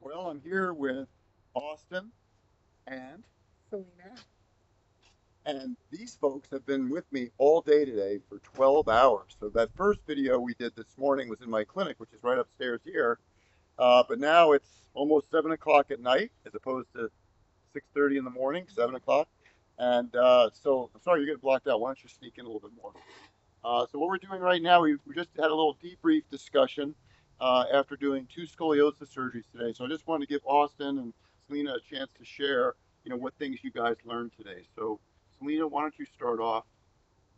Well, I'm here with Austin and Selena. these folks have been with me all day today for 12 hours. So that first video we did this morning was in my clinic, which is right upstairs here. But now it's almost 7 o'clock at night, as opposed to 6:30 in the morning, 7 o'clock. And so I'm sorry you're getting blocked out. Why don't you sneak in a little bit more? So what we're doing right now, we just had a little debrief discussion after doing two scoliosis surgeries today. So I just wanted to give Austin and Selena a chance to share, what things you guys learned today. So Selena, why don't you start off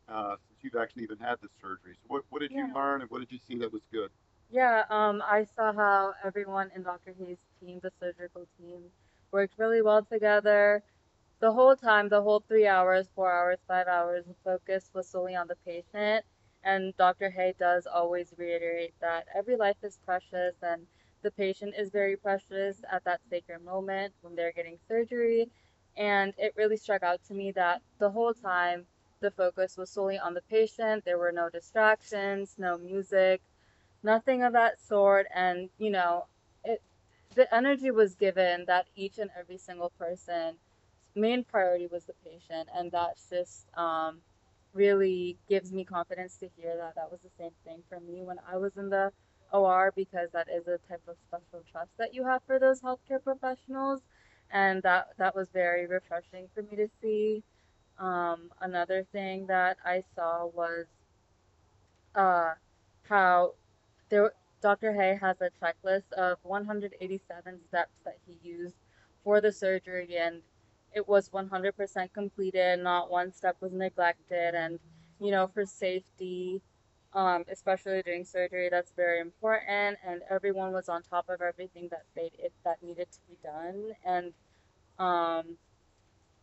since you've actually even had the surgery? So what did you Yeah. learn and what did you see that was good? Yeah, I saw how everyone in Dr. Hayes' team, the surgical team, worked really well together. The whole time, the whole 3 hours, 4 hours, 5 hours, the focus was solely on the patient. And Dr. Hay does always reiterate that every life is precious and the patient is very precious at that sacred moment when they're getting surgery. And it really struck out to me that the whole time the focus was solely on the patient. There were no distractions, no music, nothing of that sort. And, it the energy was given that each and every single person main priority was the patient, and that's just really gives me confidence to hear that that was the same thing for me when I was in the OR, because that is a type of special trust that you have for those healthcare professionals, and that was very refreshing for me to see. Another thing that I saw was uh, how there Dr. Hay has a checklist of 187 steps that he used for the surgery, and it was 100% completed. Not one step was neglected, and for safety, especially during surgery, that's very important. And everyone was on top of everything that needed to be done. And um,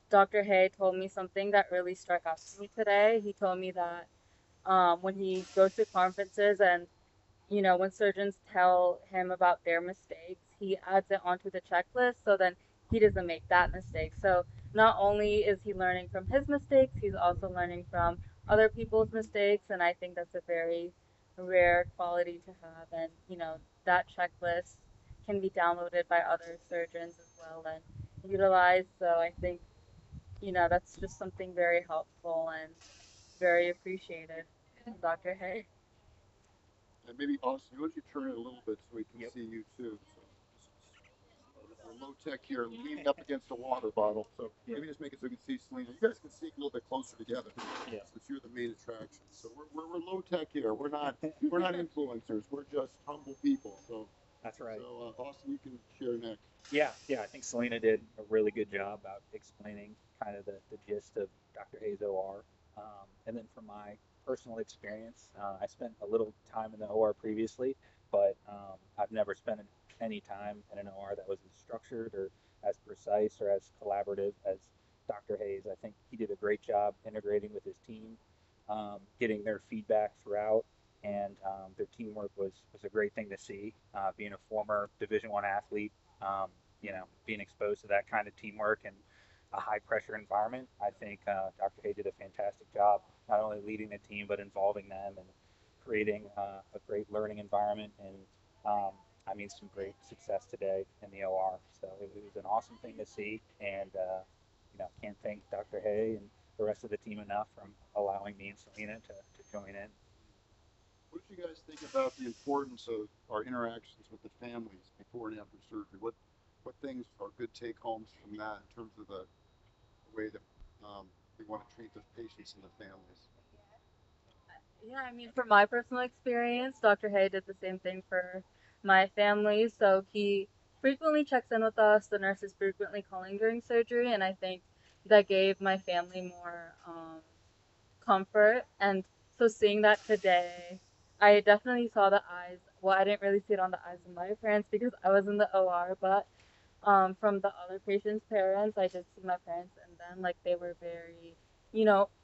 Dr. Hay told me something that really struck out to me today. He told me that when he goes to conferences and when surgeons tell him about their mistakes, he adds it onto the checklist so then he doesn't make that mistake. So not only is he learning from his mistakes, he's also learning from other people's mistakes. And I think that's a very rare quality to have. And, that checklist can be downloaded by other surgeons as well and utilized. So I think, that's just something very helpful and very appreciated, Dr. Hay. And maybe Austin, why don't you turn it a little bit so we can Yep. see you too? So we're low tech here, leaning up against a water bottle. So Yep. maybe just make it so we can see Selena. You guys can see a little bit closer together Yeah. since you're the main attraction. So we're low tech here. We're not influencers. We're just humble people. So That's right. Austin, you can share next. Yeah, yeah. I think Selena did a really good job about explaining kind of the gist of Dr. Hayes OR. And then from my personal experience, I spent a little time in the OR previously, but I've never spent any time in an OR that was as structured or as precise or as collaborative as Dr. Hayes. I think he did a great job integrating with his team, getting their feedback throughout, and their teamwork was a great thing to see. Being a former Division One athlete, being exposed to that kind of teamwork and a high pressure environment, I think Dr. Hay did a fantastic job not only leading the team but involving them and creating a great learning environment and some great success today in the OR. So it was an awesome thing to see, and can't thank Dr. Hay and the rest of the team enough from allowing me and Selena to join in. What did you guys think about the importance of our interactions with the families before and after surgery? What things are good take homes from that in terms of the way that we want to treat the patients and the families? Yeah, I mean, from my personal experience, Dr. Hay did the same thing for my family. So he frequently checks in with us. The nurse is frequently calling during surgery, and I think that gave my family more comfort. And so seeing that today, I definitely saw the eyes. Well, I didn't really see it on the eyes of my parents because I was in the OR, but from the other patients' parents, I did see my parents and them like they were very,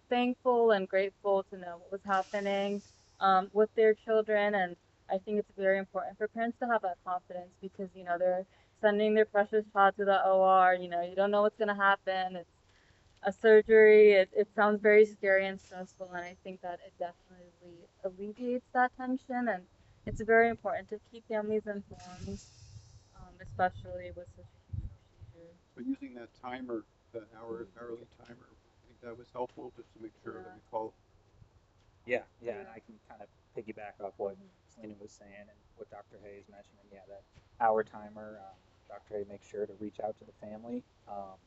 thankful and grateful to know what was happening with their children. And I think it's very important for parents to have that confidence because they're sending their precious child to the OR. You don't know what's gonna happen. It's a surgery. It sounds very scary and stressful, and I think that it definitely alleviates that tension. And it's very important to keep families informed, especially with such a huge procedure. So using that timer, that hourly timer, I think that was helpful just to make sure that Yeah. we call. Yeah, and Yeah. I can kind of piggyback off what Mhm. Selena was saying and what Dr. Hay is mentioning. Yeah, that hour timer. Dr. Hay makes sure to reach out to the family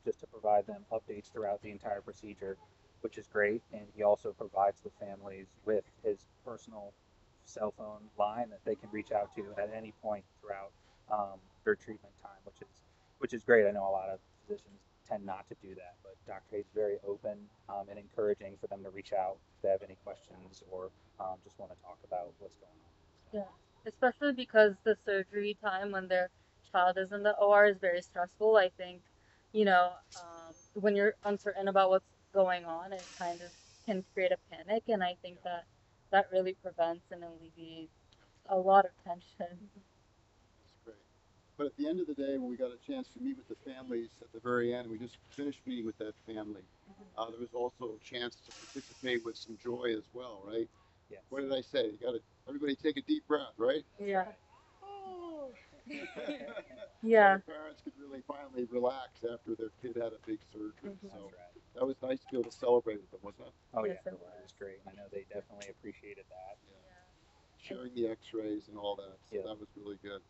just to provide them updates throughout the entire procedure, which is great. And he also provides the families with his personal cell phone line that they can reach out to at any point throughout their treatment time, which is great. I know a lot of physicians tend not to do that, but Dr. Hayes is very open and encouraging for them to reach out if they have any questions or just want to talk about what's going on. So, Yeah, especially because the surgery time when their child is in the OR is very stressful. I think, when you're uncertain about what's going on, it kind of can create a panic, and I think that that really prevents and alleviates a lot of tension. That's great. But at the end of the day, when we got a chance to meet with the families at the very end, we just finished meeting with that family. There was also a chance to participate with some joy as well, right? yes. What did I say? You got to everybody take a deep breath, right? Yeah, Oh. So yeah, the parents could really finally relax after their kid had a big surgery. Mhm. So That's right. that was nice to be able to celebrate with them, wasn't it? Oh, Yes, yeah, it it was was. great. And I know they definitely appreciated that. Yeah. Yeah. Sharing the X-rays and all that. So Yeah. that was really good.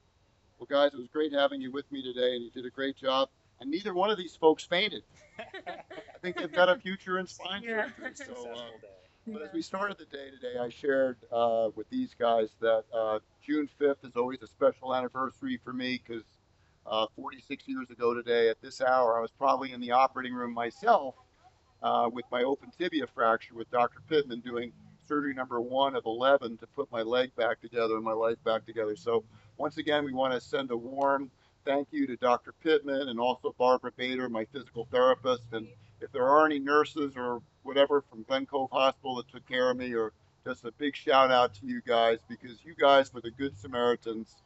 Well, guys, it was great having you with me today, and you did a great job. And neither one of these folks fainted. I think they've got a future in spine Yeah. surgery. So, Successful day. but as Yeah. we started the day today, I shared with these guys that June 5th is always a special anniversary for me because 46 years ago today, at this hour, I was probably in the operating room myself with my open tibia fracture with Dr. Pittman doing surgery number 1 of 11 to put my leg back together and my life back together. So once again, we want to send a warm thank you to Dr. Pittman and also Barbara Bader, my physical therapist. And if there are any nurses or whatever from Glen Cove Hospital that took care of me, or just a big shout out to you guys because you guys were the good Samaritans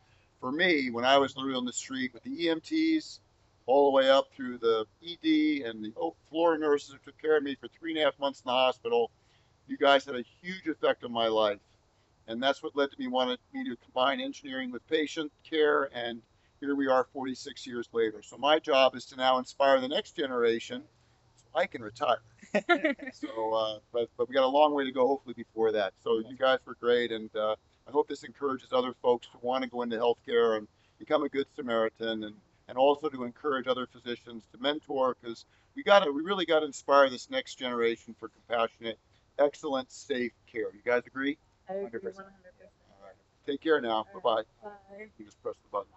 for me when I was literally on the street with the EMTs all the way up through the ED and the floor nurses who took care of me for 3.5 months in the hospital. You guys had a huge effect on my life. And that's what led to me wanting me to combine engineering with patient care. And here we are 46 years later. So my job is to now inspire the next generation so I can retire. So, but we got a long way to go, hopefully before that. So you guys were great, and I hope this encourages other folks to want to go into healthcare and become a good Samaritan, and also to encourage other physicians to mentor because we really got to inspire this next generation for compassionate, excellent, safe care. You guys agree? I agree 100%. 100%. All right. Take care now. Bye bye. Bye. You just press the button.